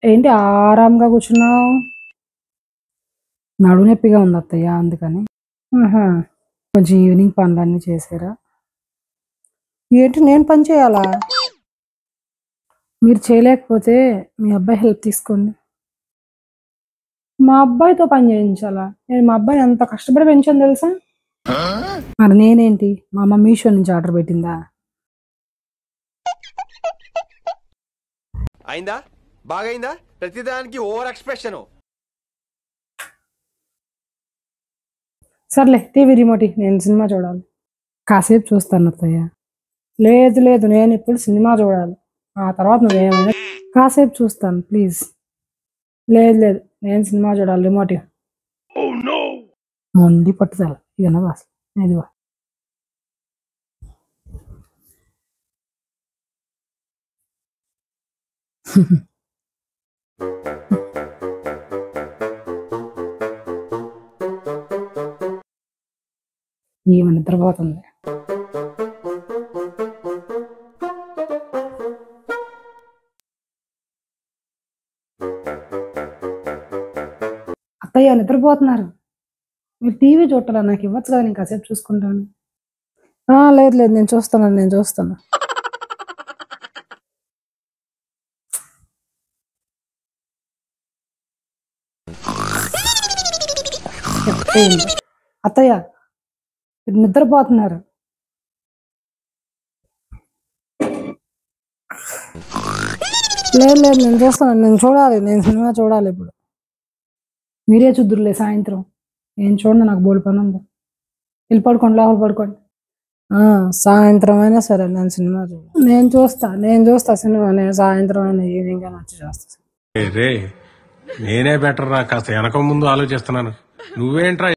ఏంటి ఆరాంగా కూర్చున్నావు? నడుము నొప్పిగా ఉంది అత్తయ్య అందుకని. ఆహా! కొంచెం ఈవినింగ్ పనులన్నీ చేసారా? ఏంటి నేను పని చేయాలా? మీరు చేయలేకపోతే మీ అబ్బాయి హెల్ప్ తీసుకోండి. మా అబ్బాయితో పని చేయించాలా? నేను మా అబ్బాయిని ఎంత కష్టపడి పెంచాను తెలుసా? మరి నేనేంటి? మా అమ్మ మీషో నుంచి ఆర్డర్ పెట్టిందా? అయిందా? బాగైందా? ప్రతిదానికి ఓవర్ ఎక్స్ప్రెషన్. సర్లే టీవీ రిమోట్ నేను సినిమా చూడాలి. కాసేపు చూస్తాను అత్తయ్య. లేదు లేదు నేను ఇప్పుడు సినిమా చూడాలి. ఆ తర్వాత నువ్వేమైనా కాసేపు చూస్తాను ప్లీజ్. లేదు లేదు నేను సినిమా చూడాలి. రిమోట్ మొండి పట్టుదల ఇదన్నది అసలు. ఇదిగో ఈమె నిద్రపోతుంది. అత్తయ్య నిద్రపోతున్నారు. మీరు టీవీ చూడాలా? నాకు ఇవ్వచ్చు కదా, నేను కాసేపు చూసుకుంటాను. లేదు లేదు నేను చూస్తాను. అత్తయ్య మీరు నిద్రపోతున్నారు. లేదు లేదు నేను చూడాలి. నేను సినిమా చూడాలి ఇప్పుడు. మీరే చూద్దురులే సాయంత్రం. నేను చూడండి, నాకు బోల్డ్ పని ఉంది. వెళ్ళి పడుకోండి, లోపల పడుకోండి. సాయంత్రం అయినా సరే నేను సినిమా చూడాలి. నేను చూస్తా సినిమా. నేను సాయంత్రం అయినా ఈవినింగ్ అయినా వచ్చి చేస్తా. నేనే బెటర్ రా, కాస్త వెనక ముందు ఆలోచిస్తున్నాను. నువ్వేంట్రా